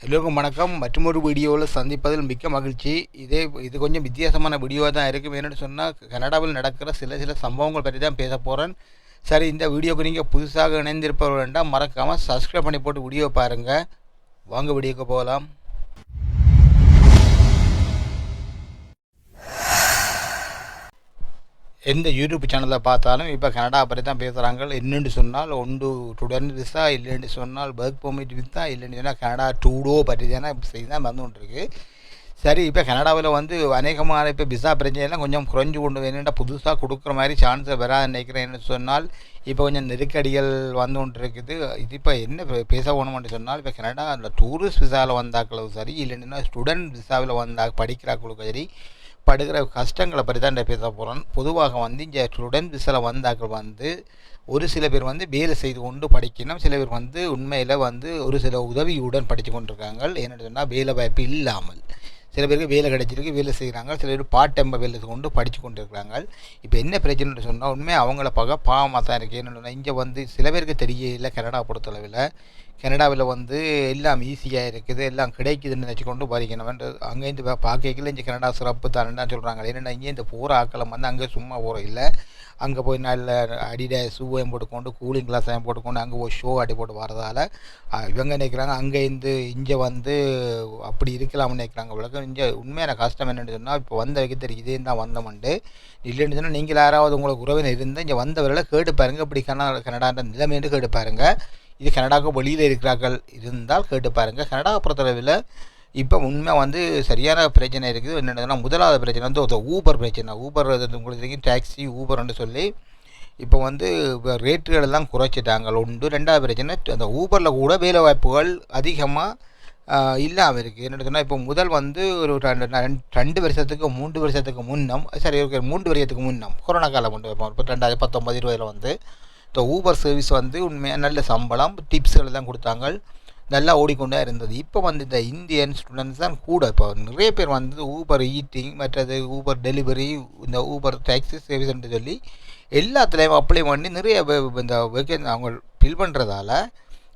எல்லோருக்கும் வணக்கம். மற்றொரு வீடியோவில் சந்திப்பதில் மிக்க மகிழ்ச்சி. இது கொஞ்சம் வித்தியாசமான வீடியோவாக தான் இருக்கும். என்னென்னு சொன்னால், கனடாவில் நடக்கிற சில சம்பவங்கள் பற்றி தான் பேச போகிறேன். சரி, இந்த வீடியோக்கு நீங்கள் புதுசாக இணைந்திருப்பவர்கள் வேண்டாம், மறக்காமல் சப்ஸ்கிரைப் பண்ணி போட்டு வீடியோ பாருங்கள். வாங்க வீடியோக்கு போகலாம். எந்த யூடியூப் சேனலில் பார்த்தாலும் இப்போ கனடா பற்றி தான் பேசுகிறாங்க. என்னென்னு சொன்னால் ஒன்று ஸ்டூடெண்ட் விசா, இல்லைன்னு சொன்னால் ஒர்க் பெர்மிட் விசா, இல்லைன்னு சொன்னால் கனடா டூடோ பற்றி தானே செய்தி தான் வந்து கொண்டிருக்கு. சரி, இப்போ கனடாவில் வந்து அநேகமான இப்போ விசா பிரச்சனைலாம் கொஞ்சம் குறைஞ்சு கொண்டு வேணும்னா புதுசாக கொடுக்குற மாதிரி சான்ஸை வராது நினைக்கிறேன். என்ன சொன்னால் இப்போ கொஞ்சம் நெருக்கடிகள் வந்து கொண்டு இருக்குது. இது இப்போ என்ன பேச போகணும்னு சொன்னால், இப்போ கனடா அந்த டூரிஸ்ட் விசாவில் வந்தாக்களும் சரி, இல்லைன்னா ஸ்டூடெண்ட் விசாவில் வந்தால் படிக்கிறாக்களுக்கும் சரி படுகிற கஷ்டங்களை பற்றி தான் பேச போகிறோம். பொதுவாக வந்து இங்கே ஸ்டூடெண்ட் விசாவில் வந்தாக்கள் வந்து ஒரு சில பேர் வந்து வேலை செய்து கொண்டு படிக்கணும், சில பேர் வந்து உண்மையில் வந்து ஒரு சில உதவியுடன் படித்து கொண்டிருக்காங்க. என்னென்னு சொன்னால் வேலை வாய்ப்பு இல்லாமல் சில பேருக்கு வேலை கிடைச்சிருக்கு, வேலை செய்கிறாங்க, சில பேர் பார்ட் டைம் வேலை கொண்டு படித்து கொண்டு இருக்கிறாங்க. இப்போ என்ன பிரச்சனைன்னு சொன்னால் உண்மையாக அவங்கள பார்க்க பாவமாக தான் இருக்குது. என்னென்னா இங்கே வந்து சில பேருக்கு தெரியல, கனடா பொறுத்தளவில் கனடாவில் வந்து எல்லாம் ஈஸியாக இருக்குது, எல்லாம் கிடைக்குதுன்னு நினச்சிக்கொண்டு படிக்கணும்ன்ற அங்கேருந்து பார்க்கல இங்கே கனடா சிறப்பு தானே சொல்கிறாங்க. ஏன்னா இங்கே இந்த போகிற ஆக்களம் வந்து அங்கே சும்மா போகிற இல்லை, அங்கே போய் நல்ல அடிடாய் ஷூவையும் போட்டுக்கொண்டு கூலிங் கிளாஸையும் போட்டுக்கொண்டு அங்கே போய் ஷோ அடி போட்டு வரதால் இவங்க நினைக்கிறாங்க அங்கேருந்து இங்கே வந்து அப்படி இருக்கலாம்னு நினைக்கிறாங்க. உலகம் இங்கே உண்மையான கஷ்டம் என்னென்னு சொன்னால், இப்போ வந்த வைக்க தெரியும் இதே தான் வந்தோம்ண்டு. இல்லைன்னு சொன்னால் நீங்கள் யாராவது உங்களுக்கு உறவினர் இருந்தால் இங்கே வந்தவர்களை கேட்டு பாருங்கள், இப்படி கனடான்ற நிலைமைன்னு கேட்டு பாருங்கள். இது கனடாவுக்கு வெளியில் இருக்கிறார்கள் இருந்தால் கேட்டு பாருங்கள். கனடாவை பொறுத்தளவில் இப்போ உண்மை வந்து சரியான பிரச்சனை இருக்குது. என்னென்னா முதலாவது பிரச்சனை வந்து ஊபர் பிரச்சனை. ஊபர் உங்களுக்கு தெரியும், டாக்ஸி ஊபர்ன்னு சொல்லி இப்போ வந்து ரேட்டுகள் எல்லாம் குறைச்சிட்டாங்க உண்டு. ரெண்டாவது பிரச்சனை அந்த ஊபரில் கூட வேலை வாய்ப்புகள் அதிகமாக இல்லாமல் இருக்குது. என்னென்னு சொன்னால் இப்போ முதல் வந்து ஒரு 2 வருஷத்துக்கு 3 வருஷத்துக்கு முன்னம், சரி 3 வருஷத்துக்கு முன்னம் கொரோனா காலம் கொண்டு வைப்போம். இப்போ 2019-20 வந்து இந்த ஊபர் சர்வீஸ் வந்து உண்மையாக நல்ல சம்பளம் டிப்ஸ்கள் தான் கொடுத்தாங்க, நல்லா ஓடிக்கொண்டே இருந்தது. இப்போ வந்து இந்த இந்தியன் ஸ்டூடெண்ட்ஸ் தான் கூட இப்போ நிறைய பேர் வந்து ஊபர் ஈட்டிங், மற்றது ஊபர் டெலிவரி, இந்த ஊபர் டாக்ஸி சர்வீஸ்ன்னு சொல்லி எல்லாத்துலேயும் அப்ளை பண்ணி நிறைய இந்த வேக்கன்சி அவங்க ஃபில் பண்ணுறதால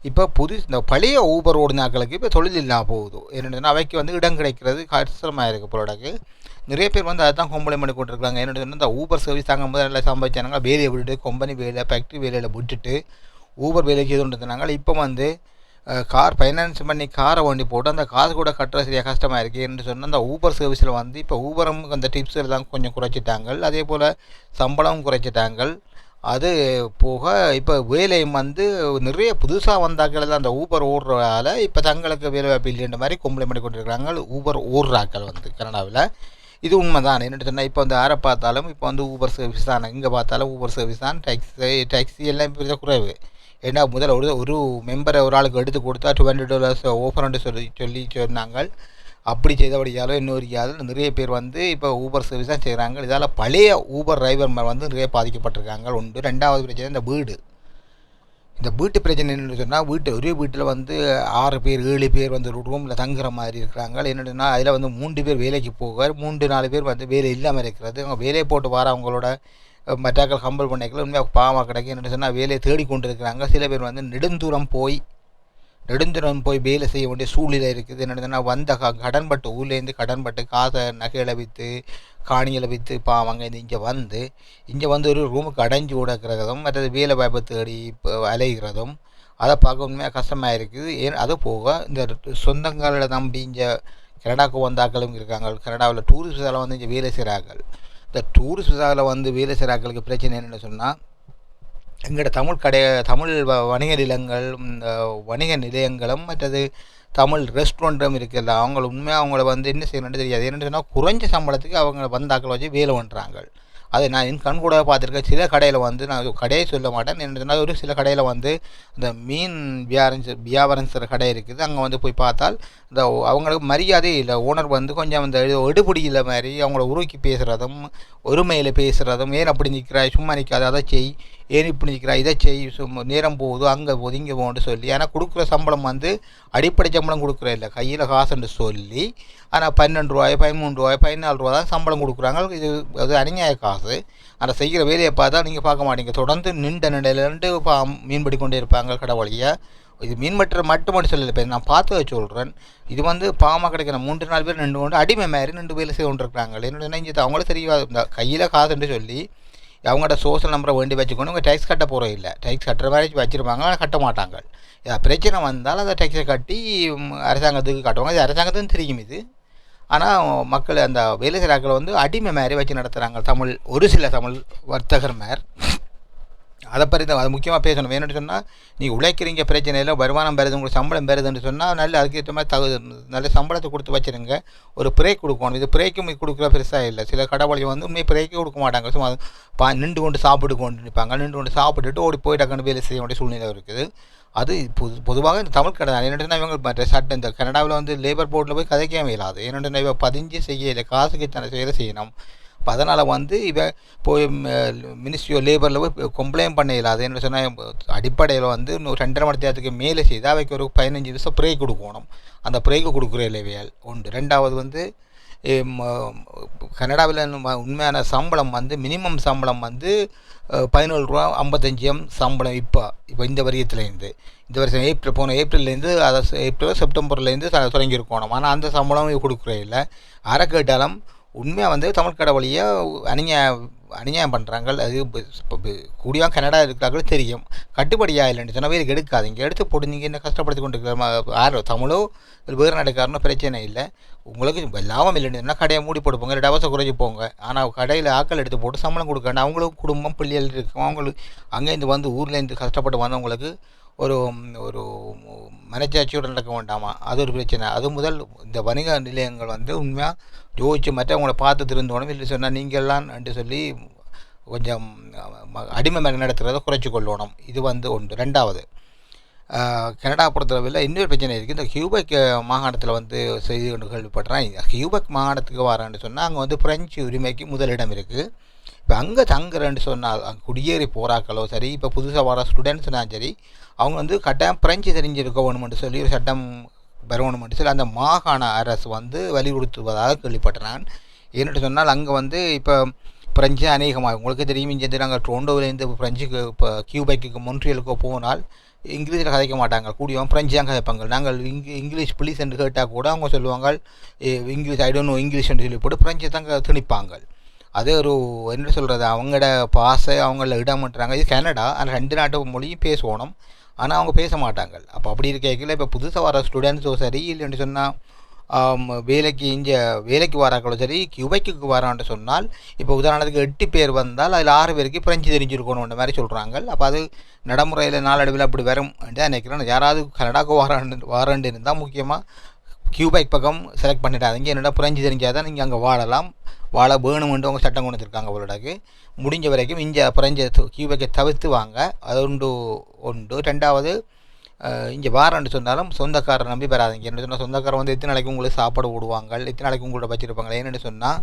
இப்போ இந்த பழைய ஊபர் ஓடினாக்களுக்கு இப்போ தொழில் இல்லாமல் போகுது. என்னென்னா அவைக்கு வந்து இடம் கிடைக்கிறது கஷ்டமாக இருக்குது. பொருளாக்கு நிறைய பேர் வந்து அதை தான் கம்ப்ளைண்ட் பண்ணி கொண்டிருக்காங்க. என்னென்னு சொன்னால் இந்த ஊபர் சர்வீஸ் தாங்கும்போது நல்லா சம்பாதிச்சாங்க, வேலையை விட்டுட்டு கம்பெனி வேலை ஃபேக்ட்ரி வேலையில் விட்டுட்டு ஊபர் வேலைக்கு எது இருந்தாங்க. இப்போ வந்து கார் ஃபைனான்ஸ் பண்ணி காரை வண்டி போட்டு அந்த காசு கூட கட்டுற சரியாக கஷ்டமாக இருக்குது. என்று சொன்னால் அந்த ஊபர் சர்வீஸில் வந்து இப்போ ஊபரும் அந்த டிப்ஸ் எல்லாம் கொஞ்சம் குறைச்சிட்டாங்க, அதே போல் சம்பளமும் குறைச்சிட்டாங்க. அது போக இப்போ வேலையும் வந்து நிறைய புதுசாக வந்தாக்கள் தான் அந்த ஊபர் ஓடுறதால இப்போ தங்களுக்கு வேலை வாய்ப்பு இல்லைன்ற மாதிரி கம்ப்ளைண்ட் பண்ணி கொண்டிருக்கிறாங்க ஊபர் ஓடுறாக்கள் வந்து கனடாவில். இது உண்மை தான். என்னென்னு சொன்னால் இப்போ வந்து யாரை பார்த்தாலும் இப்போ வந்து ஊபர் சர்வீஸ் தான், எங்கே பார்த்தாலும் ஊபர் சர்வீஸ் தான். டாக்ஸி எல்லாம் இப்போ குறைவு. ஏன்னா முதல்ல ஒரு மெம்பரை ஒரு ஆளுக்கு எடுத்து கொடுத்தா $200 ஓஃபர்ன்னு சொல்லி சொன்னாங்க. அப்படி செய்தபடியாலோ இன்னொரு நிறைய பேர் வந்து இப்போ ஊபர் சர்வீஸ் தான் செய்கிறாங்க. இதால் பழைய ஊபர் டிரைவர் வந்து நிறைய பாதிக்கப்பட்டிருக்காங்க உண்டு. ரெண்டாவது பிரச்சனை இந்த வீட்டு பிரச்சனை என்னென்னு சொன்னால், ஒரே வீட்டில் வந்து 6 பேர் 7 பேர் வந்து ஒரு ரூமில் தங்குற மாதிரி இருக்கிறாங்க. என்னென்னா அதில் வந்து 3 பேர் வேலைக்கு போக 3-4 பேர் வந்து வேலை இல்லாமல் இருக்கிறது. அவங்க வேலையை போட்டு வர அவங்களோட மற்றாக்கள் கம்பல் பண்ணிக்கல உண்மையாக பாவமாக கிடைக்கும். என்னென்னு சொன்னால் வேலையை தேடிக்கொண்டு இருக்கிறாங்க. சில பேர் வந்து நெடுந்தூரம் போய் வேலை செய்ய வேண்டிய சூழ்நிலை இருக்குது. என்னென்னா வந்த கடன்பட்டு ஊர்லேருந்து கடன்பட்டு காசை நகைகளை விற்று காணிகளை விற்று பாவங்க இங்கே வந்து ஒரு ரூமுக்கு அடைஞ்சு கொடுக்கிறதும் மற்றது வேலை வாய்ப்பை தேடி இப்போ அலைகிறதும் அதை பார்க்க உண்மையாக கஷ்டமாக இருக்குது. அது போக இந்த சொந்தங்களை நம்பி இங்கே கனடாவுக்கு வந்தாக்களும் இருக்காங்க. கனடாவில் டூரிஸ்ட் விசாவில் வந்து இங்கே வேலை செய்கிறாங்க. இந்த டூரிஸ்ட் விசாவில் வந்து வேலை செய்கிறாக்களுக்கு பிரச்சனை என்னென்னு சொன்னால், எங்களோட தமிழ் வணிக நிலங்கள், இந்த வணிக நிலையங்களும் மற்றது தமிழ் ரெஸ்டாரண்ட்டும் இருக்குல்ல, உண்மையாக அவங்கள வந்து என்ன செய்யணும்னு தெரியாது. என்னென்னு சொன்னால் குறைஞ்ச சம்பளத்துக்கு அவங்க வந்தாக்களை வச்சு வேலை பண்ணுறாங்க. அதை நான் என் கண் கூட பார்த்துருக்கேன். சில கடையில் வந்து நான் கடையை சொல்ல மாட்டேன், என்னென்னா ஒரு சில கடையில் வந்து இந்த மீன் வியாபாரம் செய்கிற கடை இருக்குது. அங்கே வந்து போய் பார்த்தால் இந்த அவங்களுக்கு மரியாதை இல்லை. ஓனர் வந்து கொஞ்சம் இந்த எடுபடியில் மாதிரி அவங்கள உருக்கி பேசுகிறதும் ஒருமையில் பேசுகிறதும், ஏன் அப்படி நிற்கிறாய், சும்மா நிற்காது, அதை செய், ஏன் இப்படி நிற்கிறாய், இதை செய், நேரம் போகுது, அங்கே போகுது, இங்கே போகுன்னு சொல்லி. ஆனால் கொடுக்குற சம்பளம் வந்து அடிப்படை சம்பளம் கொடுக்குற இல்லை, கையில் காசுன்னு சொல்லி. ஆனால் $12, $13, $14 தான் சம்பளம் கொடுக்குறாங்க. இது அது அநியாய காசு. அதை செய்கிற வேலையை பார்த்தா நீங்கள் பார்க்க மாட்டீங்க. தொடர்ந்து நின்ற நிலையிலேருந்து மீன்பிடி கொண்டே இருப்பாங்க கடை வழியாக. இது மீன்மற்ற மட்டும் சொல்லலை, இப்போ நான் பார்த்து சொல்கிறேன். இது வந்து பாவமாக கிடைக்கிற 3-4 பேர் நின்று கொண்டு அடிமை மாதிரி 2 பேர் செய்து கொண்டிருக்கிறாங்க. என்னென்ன இங்கே அவங்களும் தெரியாது, இந்த கையில் காசுன்னு சொல்லி அவங்களோட சோஷியல் நம்பரை வேண்டி வச்சுக்கொண்டு அவங்க டேக்ஸ் கட்ட போகிற இல்லை, டேக்ஸ் கட்டுற மாதிரி வச்சுருப்பாங்க, ஆனால் கட்ட மாட்டாங்க. பிரச்சனை வந்தால் அந்த டேக்ஸை கட்டி அரசாங்கத்துக்கு கட்டுவாங்க. இது அரசாங்கத்துக்கும் தெரியும் இது. ஆனால் மக்கள் அந்த வேலை செய்கிறாக்களை வந்து அடிமை மாதிரி வச்சு நடத்துகிறாங்க தமிழ், ஒரு சில தமிழ் வர்த்தகர் மேர். அதை பற்றி தான் அது முக்கியமாக பேசணும். வேணும்னு சொன்னால் நீங்கள் உழைக்கிறீங்க, பிரச்சனை இல்லை, வருமானம் பெறுது, உங்களுக்கு சம்பளம் பெறுதுன்னு சொன்னால் நல்ல அதுக்கேற்ற மாதிரி நல்ல சம்பளத்தை கொடுத்து வச்சுருங்க. ஒரு பிரேக் கொடுக்கணும். இது பிரேக்கும் கொடுக்குற பெருசாக இல்லை. சில கடவுளையும் வந்து உண்மையை பிரேக்கே கொடுக்க மாட்டாங்க. சும்மா நின்று கொண்டு சாப்பிட்டு கொண்டு நிற்பாங்க. நின்று கொண்டு சாப்பிட்டுட்டு ஓடி போய் டக்குன்னு வேலை செய்ய வேண்டிய சூழ்நிலை இருக்குது. அது பொதுவாக இந்த தமிழ் கடை தான். என்னென்னா இவங்க மற்ற சட்டம் இந்த கனடாவில் வந்து லேபர் போர்ட்டில் போய் கதைக்கவே இல்லாது. என்னென்னா இவ பதிஞ்சு செய்யலை, காசுக்கு தன வேலை செய்யணும். இப்போ அதனால் வந்து இவன் போய் மினிஸ்ட்ரி ஆஃப் லேபரில் போய் கம்ப்ளைண்ட் பண்ண இல்லாது. என்ன சொன்னால் அடிப்படையில் வந்து இன்னும் 2.5 மணி நேரத்துக்கு மேலே செய்தால் அவைக்கு ஒரு 15 நிமிஷம் பிரேக் கொடுக்கணும். அந்த பிரேக்கு கொடுக்குற இலவியல் உண்டு. 2வது வந்து கனடாவில் உண்மையான சம்பளம் வந்து மினிமம் சம்பளம் வந்து 17 ரூபா 55 சம்பளம். இப்போ இந்த வருஷத்துலேருந்து இந்த வருஷம் போன ஏப்ரல்லேருந்து அதை ஏப்ரல் செப்டம்பர்லேருந்து தொடங்கியிருக்கணும். ஆனால் அந்த சம்பளம் கொடுக்குறே இல்லை. அரை கேட்டாலும் உண்மையாக வந்து தமிழ் கடவுளையே அநியாயம் பண்ணுறாங்க. அது கூடியாக கனடா இருக்கிறார்கள் தெரியும். கட்டுப்படியாக இல்லைன்னு சொன்னால் வேலைக்கு எடுக்காதீங்க, எடுத்து போட்டு நீங்கள் என்ன கஷ்டப்படுத்தி கொண்டு இருக்கிற யாரோ தமிழோ வேறு நாட்டுக்காரனோ பிரச்சனை இல்லை. உங்களுக்கு லாபம் இல்லைன்னு கடையை மூடி போட்டுப்போங்க, இல்லை டவசை குறைச்சி போங்க. ஆனால் கடையில் ஆக்கள் எடுத்து போட்டு சம்பளம் கொடுக்கணும். அவங்களுக்கு குடும்பம் பிள்ளைகள் இருக்கும். அவங்களுக்கு அங்கேருந்து வந்து ஊர்லேருந்து கஷ்டப்பட்டு வந்தவங்களுக்கு ஒரு ஒரு மனச்சாட்சியோடு நடக்க வேண்டாமா, அது ஒரு பிரச்சனை. அது முதல் இந்த வணிக நிலையங்கள் வந்து உண்மையாக யோசித்து மற்றவங்களை பார்த்து திருந்தோணும். இல்லை சொன்னால் நீங்கள்லாம் என்று சொல்லி கொஞ்சம் அடிமை மாதிரி நடத்துகிறத குறைச்சி கொள்ளணும். இது வந்து ஒன்று. 2வது கனடா பொறுத்தளவில் இன்னொரு பிரச்சனை இருக்குது. இந்த கியூபெக் மாகாணத்தில் வந்து செய்தி கொண்டு கேள்விப்படுறேன். கியூபெக் மாகாணத்துக்கு வரான்னு சொன்னால் அங்கே வந்து பிரெஞ்சு உரிமைக்கு முதலிடம் இருக்குது. இப்போ அங்கே தங்குறேன்னு சொன்னால் அங்கே குடியேறி போகிறாக்களோ சரி, இப்போ புதுசாக வர ஸ்டூடெண்ட்ஸ்னால் சரி, அவங்க வந்து கட்டாயம் பிரெஞ்சு தெரிஞ்சிருக்க வேணுமென்று சொல்லி ஒரு சட்டம் பெறணுமென்று சொல்லி அந்த மாகாண அரசு வந்து வலியுறுத்துவதாக கேள்விப்பட்டேன். ஏன்னு சொன்னால் அங்கே வந்து இப்போ பிரெஞ்சு அநேகமாக உங்களுக்கு தெரியும். இங்கே நாங்கள் டொரண்டோவிலேருந்து ஃப்ரெஞ்சுக்கு இப்போ கியூபெக்கு மொன்ட்ரியலுக்கோ போனால் இங்கிலீஷில் கதைக்க மாட்டாங்க, கூடியவன் ஃப்ரெஞ்சு தான் கதைப்பாங்க. நாங்கள் இங்கிலீஷ் ப்ளீஸ் என்று கேட்டால் கூட அவங்க சொல்லுவாங்க English I don't know English என்று சொல்லி போட்டு ஃப்ரெஞ்சு தான் திணிப்பாங்க. அது ஒரு என்ன சொல்கிறது, அவங்களோட பாசை அவங்கள இடமாட்டுறாங்க. இது கனடா, ஆனால் 2 நாட்டு மொழியும் பேசணும், ஆனால் அவங்க பேச மாட்டாங்க. அப்போ அப்படி இருக்கையில் இப்போ புதுசாக வர ஸ்டூடெண்ட்ஸோ சரி, இல்லைன்னு சொன்னால் வேலைக்கு வராக்களோ சரி, கியூபெக்கு வரான்னு சொன்னால் இப்போ உதாரணத்துக்கு 8 பேர் வந்தால் அதில் 6 பேருக்கு பிரெஞ்சு தெரிஞ்சிருக்கணுன்ற மாதிரி சொல்கிறாங்க. அப்போ அது நடைமுறையில் நாளடைவில் அப்படி வரும் என்று நினைக்கிறேன். யாராவது கனடாவுக்கு வாராண்டு இருந்தால் முக்கியமாக கியூபெக் பக்கம் செலக்ட் பண்ணிட்டாதீங்க. என்னடா பிரெஞ்சு தெரிஞ்சால் தான் நீங்கள் அங்கே வாழ வேணுமென்று அவங்க சட்டம் கொண்டு வந்திருக்காங்க. அவளோடக்கு முடிஞ்ச வரைக்கும் இங்கே பிரெஞ்சு கியூபெக்கை தவிர்த்து வாங்க. அது ஒன்று. 2வது இங்கே வாரன்னு சொன்னாலும் சொந்தக்காரரை நம்பி வராதிங்க. என்ன சொன்னால் சொந்தக்காரர் வந்து எத்தனை நாளைக்கு உங்களுக்கு சாப்பாடு போடுவாங்க, எத்தனை நாளைக்கு உங்களோட வச்சுருப்பாங்க. என்னென்னு சொன்னால்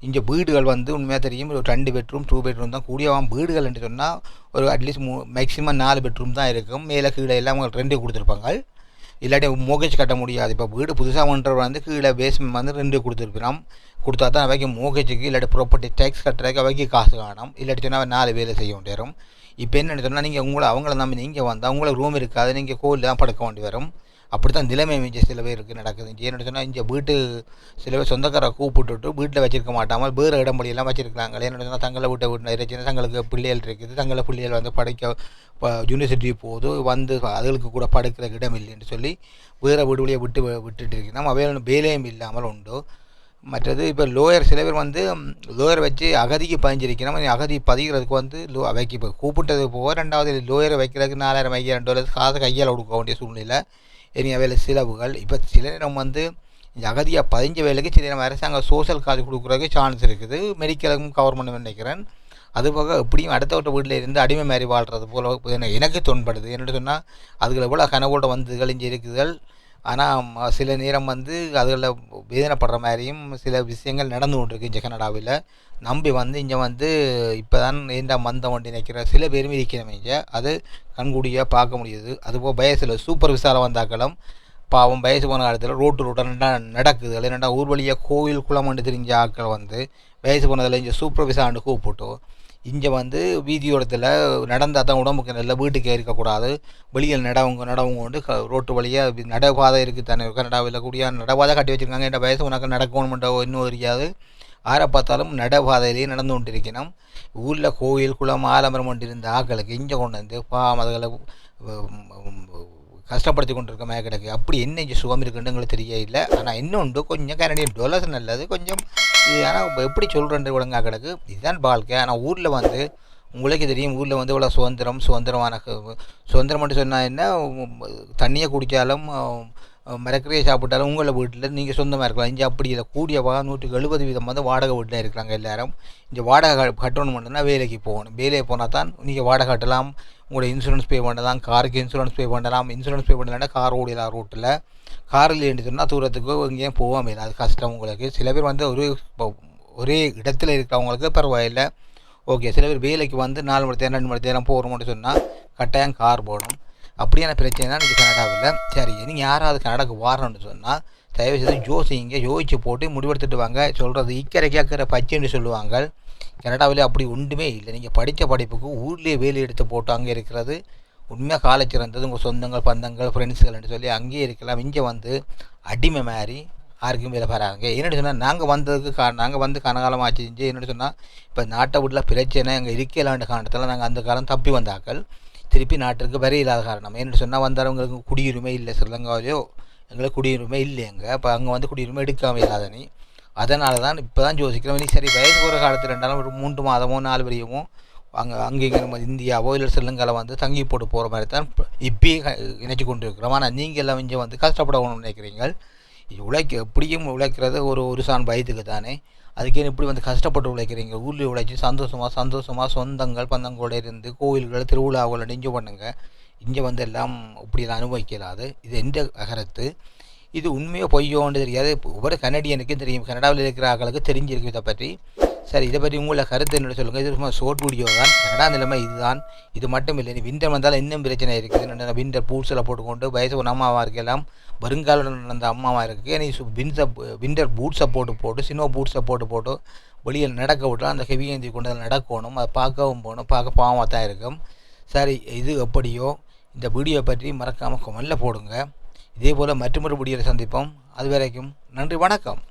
இங்கே வீடுகள் வந்து உண்மையாக தெரியும் ஒரு 2 பெட்ரூம் 2 பெட்ரூம் தான் கூடியவான் வீடுகள் என்று சொன்னால் ஒரு அட்லீஸ்ட் மேக்ஸிமம் 4 பெட்ரூம் தான் இருக்கும். மேலே கீழே எல்லாம் அவங்க 2 கொடுத்துருப்பாங்க. இல்லாட்டி மோகேஜ் கட்ட முடியாது. இப்போ வீடு புதுசாக பண்ணுறவர் வந்து கீழே பேஸ்மெண்ட் வந்து 2 கொடுத்துருப்பினோம். கொடுத்தா தான் அவைக்கு மோகேஜுக்கு இல்லாட்டி ப்ராப்பர்ட்டி டேக்ஸ் கட்டுறதுக்கு அவைக்கு காசு காணும். இல்லாட்டி சொன்னால் 4 வேலை செய்ய வேண்டியரும். இப்போ என்னென்னு சொன்னால் நீங்கள் அவங்கள நம்பி நீங்கள் வந்தால் அவங்களுக்கு ரூம் இருக்காது, நீங்கள் கோவிலில் தான் படுக்க வேண்டி வரும். அப்படி தான் நிலைமை இங்கே சில பேருக்கு நடக்குது. என்னென்னு சொன்னால் இங்கே வீட்டு சில பேர் சொந்தக்காரை கூப்பிட்டுட்டு வீட்டில் வச்சிருக்க மாட்டாமல் வேறு இடம்படியெல்லாம் வச்சுருக்காங்க. என்னென்னு சொன்னால் தங்களை வீட்டை இருந்துச்சுன்னா தங்களுக்கு பிள்ளைகள் இருக்குது, தங்களை பிள்ளைகள் வந்து படிக்க யூனிவர்சிட்டி போது வந்து அதுகளுக்கு கூட படுக்கிற இடம் இல்லைன்னு சொல்லி வேறு வீடுகளையே விட்டுட்டு இருக்கு. நம்ம வேலையும் இல்லாமல் உண்டு. மற்றது இப்போ லோயர் சில பேர் வந்து லோயர் வச்சு அகதிக்கு பதிஞ்சிருக்கணும். அகதி பதிகிறதுக்கு வந்து அவைக்கு இப்போ கூப்பிட்டது போக 2வது லோயரை வைக்கிறதுக்கு 4000 $2 காசு கையால் கொடுக்க வேண்டிய சூழ்நிலை. இனி வேலை செலவுகள். இப்போ சில நேரம் வந்து இந்த அகதியாக பதிஞ்ச வேலைக்கு சில நேரம் அரசாங்கம் சோஷியல் காசு கொடுக்குறதுக்கு சான்ஸ் இருக்குது. மெடிக்கலுக்கும் கவர்மெண்ட் நினைக்கிறேன். அதுபோக எப்படியும் அடுத்த வீட்டில் இருந்து அடிமை மாதிரி வாழ்கிறது போல் எனக்கு தோன்படுது. என்னென்னு சொன்னால் அதுகளை போல் கனவோட வந்துகள் இங்கே இருக்குதுகள். ஆனால் சில நேரம் வந்து அதில் வேதனைப்படுற மாதிரியும் சில விஷயங்கள் நடந்து கொண்டிருக்கு இங்கே கனடாவில். நம்பி வந்து இங்கே வந்து இப்போ தான் மந்தம் வண்டி நினைக்கிற சில பேரும் இருக்கிறோம். இங்கே அது கண்கூடியாக பார்க்க முடியுது. அதுபோல் வயசில் சூப்பர் விசாரம் வந்தாக்களும் பாவம் வயசு போன காலத்தில் ரோட்டாக நடக்குது. இல்லைன்னா ஊர் வழியாக கோவில் குளம் தெரிஞ்ச ஆக்கள் வந்து வயசு போனதில் இங்கே சூப்பர் விசான்னு கூப்பிட்டு இங்கே வந்து வீதியோரத்தில் நடந்தால் தான் உடம்புக்கு நல்ல வீட்டுக்கே இருக்கக்கூடாது. வெளியில் நடவங்க கொண்டு ரோட்டு வழியாக நடைபாதை இருக்குது தானே. கனடாவில் கூடிய நடைபாதை கட்டி வச்சுருக்காங்க. என் வயசு உனக்கு நடக்கணுமென்ற இன்னும் தெரியாது. ஆரை பார்த்தாலும் நடைபாதையிலேயே நடந்து கொண்டு இருக்கணும். ஊரில் கோயில் குளம் ஆலமரம் கொண்டு இருந்த ஆக்களுக்கு இங்கே கொண்டு வந்து அதுகளை கஷ்டப்படுத்தி கொண்டு இருக்க கிடக்கு. அப்படி என்ன இங்கே சுகம் இருக்குன்னு எங்களுக்கு தெரிய இல்லை. ஆனால் இன்னொன்று கொஞ்சம் கனடியன் டாலர்ஸ் நல்லது கொஞ்சம் இது. ஆனால் எப்படி சொல்கிறேன் ஒழுங்காக கிடக்கு. இதுதான் வாழ்க்கை. ஆனால் ஊரில் வந்து உங்களுக்கு தெரியும், ஊரில் வந்து இவ்வளோ சுதந்திரமான சுதந்திரம்னு சொன்னால் என்ன, தண்ணியை குடித்தாலும் மரக்கறியை சாப்பிட்டாலும் உங்களை வீட்டில் நீங்கள் சொந்தமாக இருக்கலாம். இங்கே அப்படி இல்லை. கூடிய 170% வந்து வாடகை வீட்டில் இருக்கிறாங்க எல்லாரும். இங்கே வாடகை கட்டணும் மட்டும்னா வேலைக்கு போகணும். வேலைக்கு போனால் தான் நீங்கள் வாடகை கட்டலாம். உங்களோட இன்சூரன்ஸ் பே பண்ணலாம். காருக்கு இன்சூரன்ஸ் பே பண்ணலாம். இன்சூரன்ஸ் பே பண்ணலன்னா கார் ஓடிடலாம் ரோட்டில். காரில் ஏண்டிட்டோம்னா தூரத்துக்கு எங்கேயும் போகாமல் இல்லை. அது கஷ்டம் உங்களுக்கு. சில பேர் வந்து ஒரே இடத்துல இருக்கிறவங்களுக்கு பரவாயில்லை, ஓகே. சில பேர் வேலைக்கு வந்து 4 மணி நேரம் 2 மணி நேரம் போகிறோம்னு சொன்னால் கட்டாயம் கார் போகணும். அப்படியான பிரச்சனை தான் இன்றைக்கி கனடாவில். சரி, நீங்கள் யாராவது கனடாவுக்கு வாரணும்னு சொன்னால் தயவுசெய்து யோசிச்சு போட்டு முடிவெடுத்துட்டு வாங்க. சொல்கிறது இக்கரைக்கு அக்கறை பச்சைன்னு சொல்லுவாங்க. கனடாவில் அப்படி ஒன்றுமே இல்லை. நீங்கள் படித்த படிப்புக்கு ஊர்லேயே வேலை எடுத்து போட்டு அங்கே இருக்கிறது உண்மையாக காலை சிறந்தது. உங்கள் சொந்தங்கள் பந்தங்கள் ஃப்ரெண்ட்ஸுகள்னு சொல்லி அங்கேயே இருக்கலாம். இங்கே வந்து அடிமை மாதிரி யாருக்கும் வேலை வராங்க. என்னென்னு சொன்னால் நாங்கள் வந்து கனகாலம் ஆச்சு. என்னென்னு சொன்னால் இப்போ நாட்டை வீட்டில் பிரச்சனை அங்கே இருக்கலான்ற காரணத்தில் நாங்கள் அந்த காலம் தப்பி வந்தாக்கள் திருப்பி நாட்டிற்கு வர இல்லாத காரணம். என்னென்னு சொன்னால் வந்தவங்களுக்கு குடியுரிமை இல்லை. ஸ்ரீலங்காவிலையோ எங்களுக்கு குடியுரிமை இல்லைங்க. அப்போ அங்கே வந்து குடியுரிமை எடுக்காமல் இல்லாத நீ. அதனால தான் இப்போ தான் யோசிக்கிறோம். நீ சரி வயசு ஒரு காலத்தில் இருந்தாலும் ஒரு 3 மாதமோ 4 வரையுமோ அங்கே நம்ம இந்தியாவோ இல்லை ஸ்ரீலங்காவில் வந்து தங்கி போட்டு போகிற மாதிரி தான் இப்பயே நினச்சி கொண்டு இருக்கிறோம். ஆனால் நீங்கள் எல்லாம் இங்கே வந்து கஷ்டப்படணும்னு நினைக்கிறீங்க. எப்படியும் உழைக்கிறது ஒரு சான் பயத்துக்கு தானே. அதுக்கே இப்படி வந்து கஷ்டப்பட்டு உழைக்கிறீங்க. ஊரில் உழைச்சி சந்தோஷமாக சொந்தங்கள் பந்தங்களோடு இருந்து கோயில்கள் திருவிழாவில் நெஞ்சு பண்ணுங்க. இங்கே வந்து எல்லாம் இப்படியெல்லாம் அனுபவிக்கலாது. இது எந்த கருத்து, இது உண்மையோ பொய்யோன்னு தெரியாது. ஒவ்வொரு கனடியனுக்கும் தெரியும், கனடாவில் இருக்கிற ஆக்களுக்கு தெரிஞ்சிருக்கு இதை பற்றி. சரி, இதை பற்றி உங்களை கருத்து என்ன சொல்லுங்கள். இது சும்மா ஷோர்ட் வீடியோ தான். கனடா நிலைமை இதுதான். இது மட்டும் இல்லை, விண்டர் வந்தாலும் இன்னும் பிரச்சனை இருக்குது. விண்டர் பூட்ஸில் போட்டுக்கொண்டு வயசு ஒரு அம்மாவாக இருக்கலாம், வருங்காலம் நடந்த அம்மாவாக இருக்குது. நீ விண்டர் பூட்ஸை போட்டு சினோ பூட்ஸை போட்டு வெளியில் நடக்க விட்டால் அந்த ஹெவி ஏந்தி கொண்டு நடக்கணும். அதை பார்க்கவும் போகணும். பார்க்க பாவமாக தான் இருக்கும். சரி, இது எப்படியோ இந்த வீடியோ பற்றி மறக்காமல் கமெண்ட்டில் போடுங்க. இதே போல் மற்றொரு வீடியோவில் சந்திப்போம். அது வரைக்கும் நன்றி, வணக்கம்.